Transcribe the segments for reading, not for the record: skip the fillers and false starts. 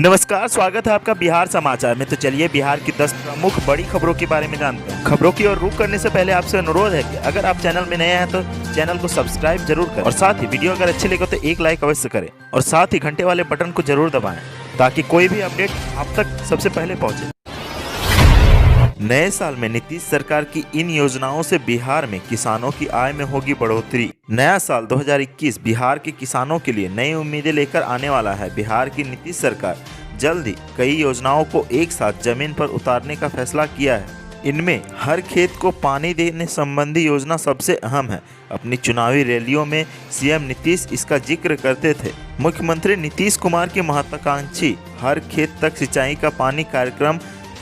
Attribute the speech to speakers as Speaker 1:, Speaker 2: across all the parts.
Speaker 1: नमस्कार, स्वागत है आपका बिहार समाचार में। तो चलिए बिहार की 10 प्रमुख बड़ी खबरों के बारे में जानते हैं। खबरों की ओर रुख करने से पहले आपसे अनुरोध है कि अगर आप चैनल में नए हैं तो चैनल को सब्सक्राइब जरूर करें और साथ ही वीडियो अगर अच्छी लगे तो एक लाइक अवश्य करें और साथ ही घंटे वाले बटन को जरूर दबाएं ताकि कोई भी अपडेट आप तक सबसे पहले पहुंचे। नए साल में नीतीश सरकार की इन योजनाओं से बिहार में किसानों की आय में होगी बढ़ोतरी। नया साल 2021 बिहार के किसानों के लिए नई उम्मीदें लेकर आने वाला है। बिहार की नीतीश सरकार जल्द ही कई योजनाओं को एक साथ जमीन पर उतारने का फैसला किया है। इनमें हर खेत को पानी देने संबंधी योजना सबसे अहम है। अपनी चुनावी रैलियों में सीएम नीतीश इसका जिक्र करते थे। मुख्यमंत्री नीतीश कुमार की महत्वाकांक्षी हर खेत तक सिंचाई का पानी कार्यक्रम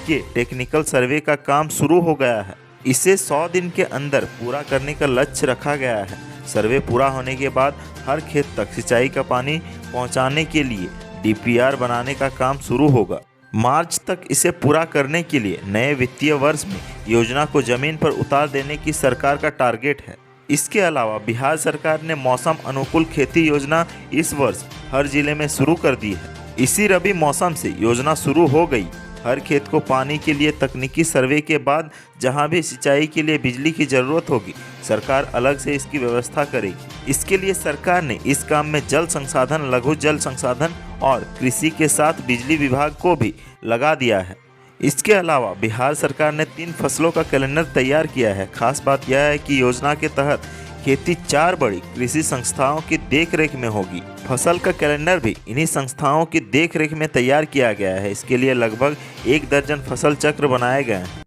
Speaker 1: के टेक्निकल सर्वे का काम शुरू हो गया है। इसे 100 दिन के अंदर पूरा करने का लक्ष्य रखा गया है। सर्वे पूरा होने के बाद हर खेत तक सिंचाई का पानी पहुंचाने के लिए डीपीआर बनाने का काम शुरू होगा। मार्च तक इसे पूरा करने के लिए नए वित्तीय वर्ष में योजना को जमीन पर उतार देने की सरकार का टारगेट है। इसके अलावा बिहार सरकार ने मौसम अनुकूल खेती योजना इस वर्ष हर जिले में शुरू कर दी है। इसी रबी मौसम से योजना शुरू हो गई। हर खेत को पानी के लिए तकनीकी सर्वे के बाद जहां भी सिंचाई के लिए बिजली की जरूरत होगी, सरकार अलग से इसकी व्यवस्था करेगी। इसके लिए सरकार ने इस काम में जल संसाधन, लघु जल संसाधन और कृषि के साथ बिजली विभाग को भी लगा दिया है। इसके अलावा बिहार सरकार ने 3 फसलों का कैलेंडर तैयार किया है। खास बात यह है कि योजना के तहत खेती 4 बड़ी कृषि संस्थाओं की देखरेख में होगी। फसल का कैलेंडर भी इन्हीं संस्थाओं की देखरेख में तैयार किया गया है। इसके लिए लगभग 1 दर्जन फसल चक्र बनाए गए हैं।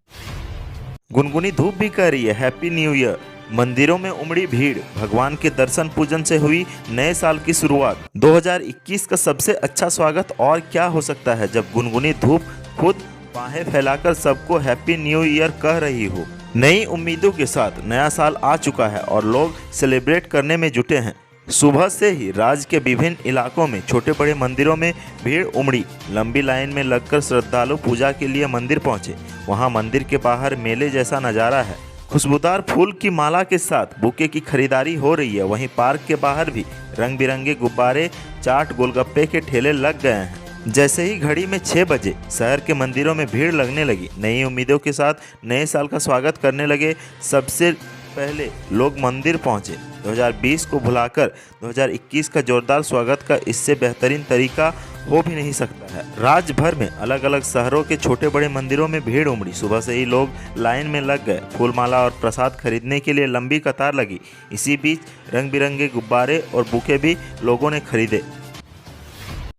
Speaker 1: गुनगुनी धूप भी कह रही है हैप्पी न्यू ईयर। मंदिरों में उमड़ी भीड़, भगवान के दर्शन पूजन से हुई नए साल की शुरुआत। 2021 का सबसे अच्छा स्वागत और क्या हो सकता है जब गुनगुनी धूप खुद बाहें फैलाकर सबको हैप्पी न्यू ईयर कह रही हो। नई उम्मीदों के साथ नया साल आ चुका है और लोग सेलिब्रेट करने में जुटे हैं। सुबह से ही राज्य के विभिन्न इलाकों में छोटे बड़े मंदिरों में भीड़ उमड़ी। लंबी लाइन में लगकर श्रद्धालु पूजा के लिए मंदिर पहुंचे। वहां मंदिर के बाहर मेले जैसा नज़ारा है। खुशबूदार फूल की माला के साथ बुके की खरीदारी हो रही है। वहीं पार्क के बाहर भी रंग बिरंगे गुब्बारे, चाट, गोलगप्पे के ठेले लग गए हैं। जैसे ही घड़ी में 6 बजे शहर के मंदिरों में भीड़ लगने लगी, नई उम्मीदों के साथ नए साल का स्वागत करने लगे। सबसे पहले लोग मंदिर पहुंचे। 2020 को भुलाकर 2021 का जोरदार स्वागत का इससे बेहतरीन तरीका हो भी नहीं सकता है। राज्य भर में अलग अलग शहरों के छोटे बड़े मंदिरों में भीड़ उमड़ी। सुबह से ही लोग लाइन में लग गए। फूल माला और प्रसाद खरीदने के लिए लंबी कतार लगी। इसी बीच रंग बिरंगे गुब्बारे और बुके भी लोगों ने खरीदे।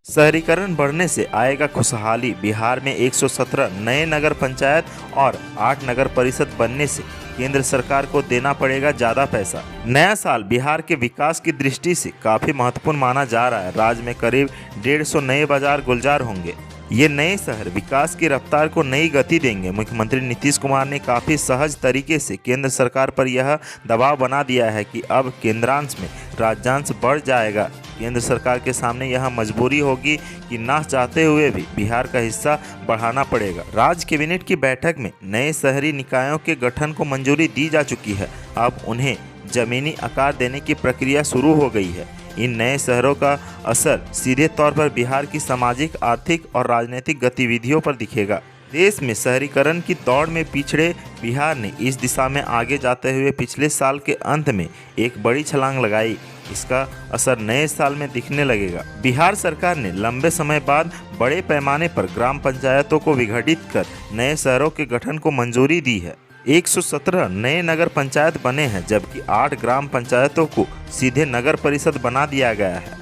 Speaker 1: शहरीकरण बढ़ने से आएगा खुशहाली। बिहार में 117 नए नगर पंचायत और 8 नगर परिषद बनने से केंद्र सरकार को देना पड़ेगा ज़्यादा पैसा। नया साल बिहार के विकास की दृष्टि से काफ़ी महत्वपूर्ण माना जा रहा है। राज्य में करीब 150 नए बाजार गुलजार होंगे। ये नए शहर विकास की रफ्तार को नई गति देंगे। मुख्यमंत्री नीतीश कुमार ने काफ़ी सहज तरीके से केंद्र सरकार पर यह दबाव बना दिया है कि अब केंद्रांश में राज्यांश बढ़ जाएगा। केंद्र सरकार के सामने यह मजबूरी होगी कि ना चाहते हुए भी बिहार का हिस्सा बढ़ाना पड़ेगा। राज्य कैबिनेट की बैठक में नए शहरी निकायों के गठन को मंजूरी दी जा चुकी है। अब उन्हें जमीनी आकार देने की प्रक्रिया शुरू हो गई है। इन नए शहरों का असर सीधे तौर पर बिहार की सामाजिक, आर्थिक और राजनीतिक गतिविधियों पर दिखेगा। देश में शहरीकरण की दौड़ में पिछड़े बिहार ने इस दिशा में आगे जाते हुए पिछले साल के अंत में एक बड़ी छलांग लगाई। इसका असर नए साल में दिखने लगेगा। बिहार सरकार ने लंबे समय बाद बड़े पैमाने पर ग्राम पंचायतों को विघटित कर नए शहरों के गठन को मंजूरी दी है। 117 नए नगर पंचायत बने हैं जबकि 8 ग्राम पंचायतों को सीधे नगर परिषद बना दिया गया है।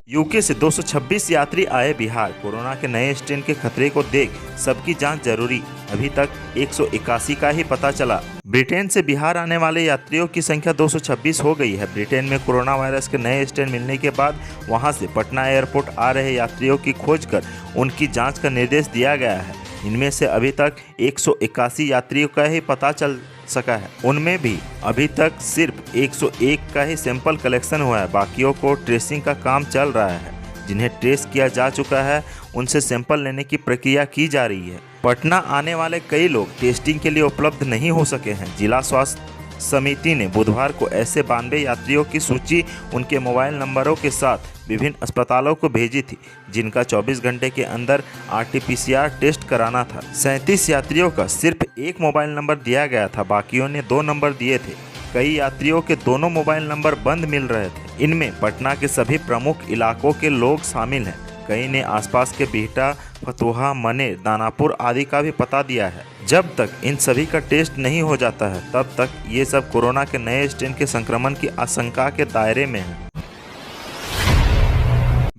Speaker 1: यूके से 226 यात्री आए बिहार। कोरोना के नए स्ट्रेन के खतरे को देख सबकी जांच जरूरी। अभी तक 181 का ही पता चला। ब्रिटेन से बिहार आने वाले यात्रियों की संख्या 226 हो गई है। ब्रिटेन में कोरोना वायरस के नए स्ट्रेन मिलने के बाद वहां से पटना एयरपोर्ट आ रहे यात्रियों की खोज कर उनकी जाँच का निर्देश दिया गया है। इनमें से अभी तक 181 यात्रियों का ही पता चल सका है। उनमें भी अभी तक सिर्फ 101 का ही सैंपल कलेक्शन हुआ है। बाकियों को ट्रेसिंग का काम चल रहा है। जिन्हें ट्रेस किया जा चुका है उनसे सैंपल लेने की प्रक्रिया की जा रही है। पटना आने वाले कई लोग टेस्टिंग के लिए उपलब्ध नहीं हो सके हैं। जिला स्वास्थ्य समिति ने बुधवार को ऐसे 92 यात्रियों की सूची उनके मोबाइल नंबरों के साथ विभिन्न अस्पतालों को भेजी थी, जिनका 24 घंटे के अंदर RT-PCR टेस्ट कराना था। 37 यात्रियों का सिर्फ एक मोबाइल नंबर दिया गया था, बाकियों ने 2 नंबर दिए थे। कई यात्रियों के दोनों मोबाइल नंबर बंद मिल रहे थे। इनमें पटना के सभी प्रमुख इलाकों के लोग शामिल हैं। कई ने आसपास के बिहटा, फतुहा, मनेर, दानापुर आदि का भी पता दिया है। जब तक इन सभी का टेस्ट नहीं हो जाता है, तब तक ये सब कोरोना के नए स्ट्रेन के संक्रमण की आशंका के दायरे में है।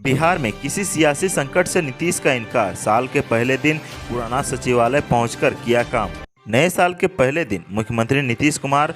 Speaker 1: बिहार में किसी सियासी संकट से नीतीश का इनकार। साल के पहले दिन पुराना सचिवालय पहुंचकर किया काम। नए साल के पहले दिन मुख्यमंत्री नीतीश कुमार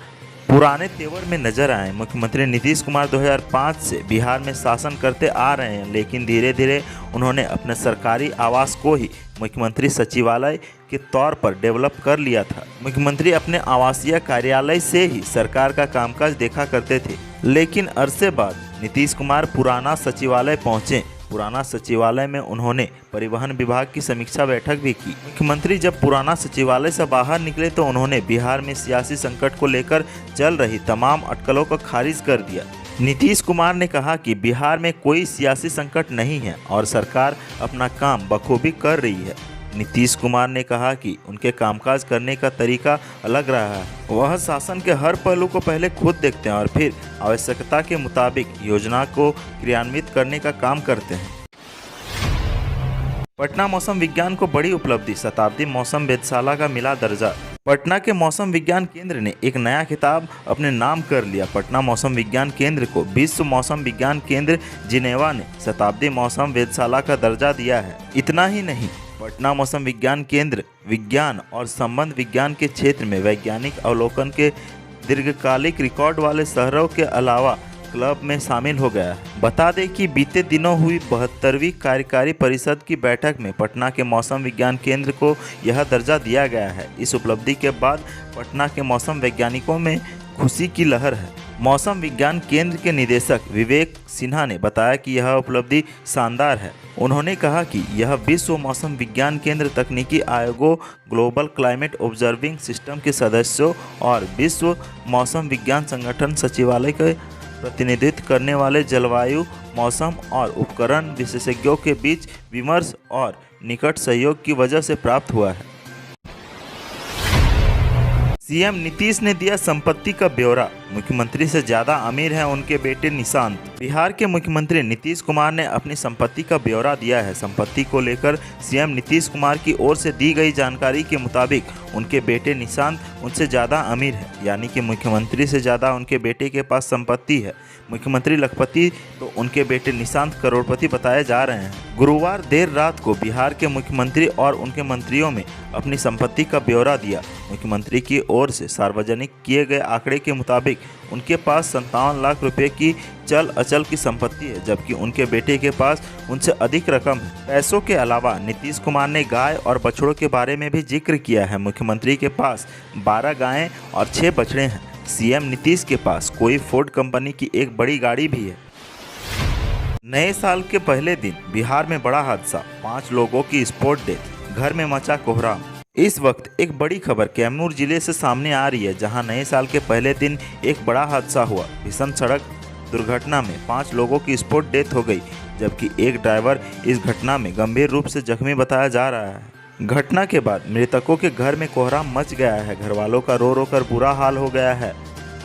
Speaker 1: पुराने तेवर में नजर आए। मुख्यमंत्री नीतीश कुमार 2005 से बिहार में शासन करते आ रहे हैं, लेकिन धीरे धीरे उन्होंने अपने सरकारी आवास को ही मुख्यमंत्री सचिवालय के तौर पर डेवलप कर लिया था। मुख्यमंत्री अपने आवासीय कार्यालय से ही सरकार का कामकाज देखा करते थे, लेकिन अरसे बाद नीतीश कुमार पुराना सचिवालय पहुंचे। पुराना सचिवालय में उन्होंने परिवहन विभाग की समीक्षा बैठक भी की। मुख्यमंत्री जब पुराना सचिवालय से बाहर निकले तो उन्होंने बिहार में सियासी संकट को लेकर चल रही तमाम अटकलों को खारिज कर दिया। नीतीश कुमार ने कहा कि बिहार में कोई सियासी संकट नहीं है और सरकार अपना काम बखूबी कर रही है। नीतीश कुमार ने कहा कि उनके कामकाज करने का तरीका अलग रहा है। वह शासन के हर पहलू को पहले खुद देखते हैं और फिर आवश्यकता के मुताबिक योजना को क्रियान्वित करने का काम करते हैं। पटना मौसम विज्ञान को बड़ी उपलब्धि, शताब्दी मौसम वेधशाला का मिला दर्जा। पटना के मौसम विज्ञान केंद्र ने एक नया खिताब अपने नाम कर लिया। पटना मौसम विज्ञान केंद्र को विश्व मौसम विज्ञान केंद्र जिनेवा ने शताब्दी मौसम वेधशाला का दर्जा दिया है। इतना ही नहीं, पटना मौसम विज्ञान केंद्र विज्ञान और संबंध विज्ञान के क्षेत्र में वैज्ञानिक अवलोकन के दीर्घकालिक रिकॉर्ड वाले शहरों के अलावा क्लब में शामिल हो गया है। बता दें कि बीते दिनों हुई 72वीं कार्यकारी परिषद की बैठक में पटना के मौसम विज्ञान केंद्र को यह दर्जा दिया गया है। इस उपलब्धि के बाद पटना के मौसम वैज्ञानिकों में खुशी की लहर है। मौसम विज्ञान केंद्र के निदेशक विवेक सिन्हा ने बताया कि यह उपलब्धि शानदार है। उन्होंने कहा कि यह विश्व मौसम विज्ञान केंद्र तकनीकी आयोगों, ग्लोबल क्लाइमेट ऑब्जर्विंग सिस्टम के सदस्यों और विश्व मौसम विज्ञान संगठन सचिवालय के प्रतिनिधित्व करने वाले जलवायु, मौसम और उपकरण विशेषज्ञों के बीच विमर्श और निकट सहयोग की वजह से प्राप्त हुआ है। सीएम नीतीश ने दिया संपत्ति का ब्यौरा। मुख्यमंत्री से ज्यादा अमीर हैं उनके बेटे निशांत। बिहार के मुख्यमंत्री नीतीश कुमार ने अपनी संपत्ति का ब्यौरा दिया है। संपत्ति को लेकर सीएम नीतीश कुमार की ओर से दी गई जानकारी के मुताबिक उनके बेटे निशांत उनसे ज़्यादा अमीर है, यानी कि मुख्यमंत्री से ज़्यादा उनके बेटे के पास संपत्ति है। मुख्यमंत्री लखपति तो उनके बेटे निशांत करोड़पति बताए जा रहे हैं। गुरुवार देर रात को बिहार के मुख्यमंत्री और उनके मंत्रियों में अपनी संपत्ति का ब्यौरा दिया। मुख्यमंत्री की ओर से सार्वजनिक किए गए आंकड़े के मुताबिक उनके पास 57 लाख रुपए की चल अचल की संपत्ति है, जबकि उनके बेटे के पास उनसे अधिक रकम है। पैसों के अलावा नीतीश कुमार ने गाय और बछड़ों के बारे में भी जिक्र किया है। मुख्यमंत्री के पास 12 गायें और 6 बछड़े हैं। सीएम नीतीश के पास कोई फोर्ड कंपनी की एक बड़ी गाड़ी भी है। नए साल के पहले दिन बिहार में बड़ा हादसा, 5 लोगों की स्पॉट डेथ, घर में मचा कोहराम। इस वक्त एक बड़ी खबर कैमूर जिले से सामने आ रही है, जहां नए साल के पहले दिन एक बड़ा हादसा हुआ। भीषण सड़क दुर्घटना में 5 लोगों की स्पॉट डेथ हो गई, जबकि एक ड्राइवर इस घटना में गंभीर रूप से जख्मी बताया जा रहा है। घटना के बाद मृतकों के घर में कोहराम मच गया है। घर वालों का रो रो कर बुरा हाल हो गया है।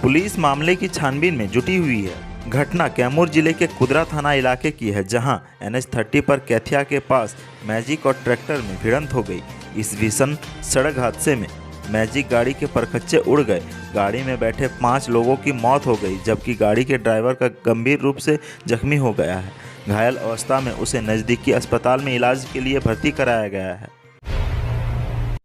Speaker 1: पुलिस मामले की छानबीन में जुटी हुई है। घटना कैमूर जिले के कुदरा थाना इलाके की है, जहां NH-30 पर कैथिया के पास मैजिक और ट्रैक्टर में भिड़ंत हो गई। इस भीषण सड़क हादसे में मैजिक गाड़ी के परखच्चे उड़ गए। गाड़ी में बैठे 5 लोगों की मौत हो गई, जबकि गाड़ी के ड्राइवर का गंभीर रूप से जख्मी हो गया है। घायल अवस्था में उसे नज़दीकी अस्पताल में इलाज के लिए भर्ती कराया गया है।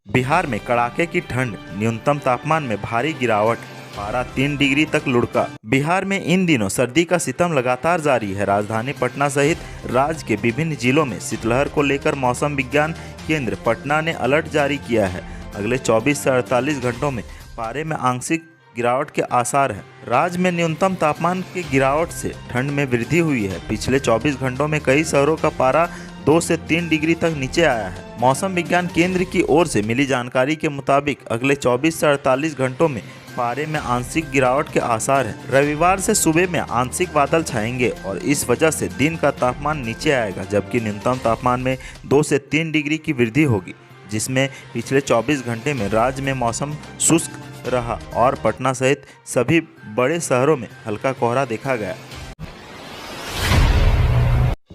Speaker 1: बिहार में कड़ाके की ठंड, न्यूनतम तापमान में भारी गिरावट, पारा 3 डिग्री तक लुढ़का। बिहार में इन दिनों सर्दी का सितम लगातार जारी है। राजधानी पटना सहित राज्य के विभिन्न जिलों में शीतलहर को लेकर मौसम विज्ञान केंद्र पटना ने अलर्ट जारी किया है। अगले 24 से 48 घंटों में पारे में आंशिक गिरावट के आसार हैं। राज्य में न्यूनतम तापमान की गिरावट से ठंड में वृद्धि हुई है। पिछले 24 घंटों में कई शहरों का पारा 2 से 3 डिग्री तक नीचे आया है। मौसम विज्ञान केंद्र की ओर से मिली जानकारी के मुताबिक अगले 24 से 48 घंटों में पारे में आंशिक गिरावट के आसार हैं। रविवार से सुबह में आंशिक बादल छाएंगे और इस वजह से दिन का तापमान नीचे आएगा, जबकि न्यूनतम तापमान में 2 से 3 डिग्री की वृद्धि होगी, जिसमें पिछले 24 घंटे में राज्य में मौसम शुष्क रहा और पटना सहित सभी बड़े शहरों में हल्का कोहरा देखा गया।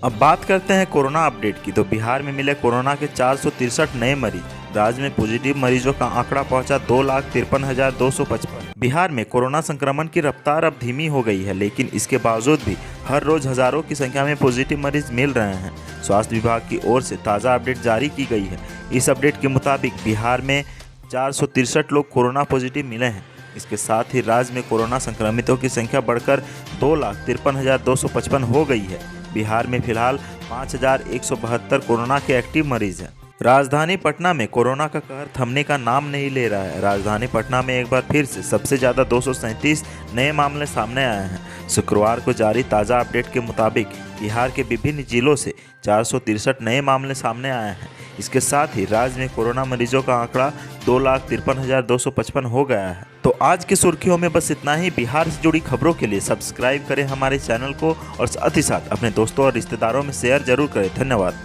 Speaker 1: अब बात करते हैं कोरोना अपडेट की। तो बिहार में मिले कोरोना के 463 नए मरीज। राज्य में पॉजिटिव मरीजों का आंकड़ा पहुंचा 2,53,255। बिहार में कोरोना संक्रमण की रफ्तार अब धीमी हो गई है, लेकिन इसके बावजूद भी हर रोज हजारों की संख्या में पॉजिटिव मरीज मिल रहे हैं। स्वास्थ्य विभाग की ओर से ताज़ा अपडेट जारी की गई है। इस अपडेट के मुताबिक बिहार में 463 लोग कोरोना पॉजिटिव मिले हैं। इसके साथ ही राज्य में कोरोना संक्रमितों की संख्या बढ़कर 2,53,255 हो गई है। बिहार में फिलहाल 5,172 कोरोना के एक्टिव मरीज हैं। राजधानी पटना में कोरोना का कहर थमने का नाम नहीं ले रहा है। राजधानी पटना में एक बार फिर से सबसे ज़्यादा 237 नए मामले सामने आए हैं। शुक्रवार को जारी ताज़ा अपडेट के मुताबिक बिहार के विभिन्न जिलों से 463 नए मामले सामने आए हैं। इसके साथ ही राज्य में कोरोना मरीजों का आंकड़ा 2,53,255 हो गया है। तो आज की सुर्खियों में बस इतना ही। बिहार से जुड़ी खबरों के लिए सब्सक्राइब करें हमारे चैनल को और साथ ही साथ अपने दोस्तों और रिश्तेदारों में शेयर जरूर करें। धन्यवाद।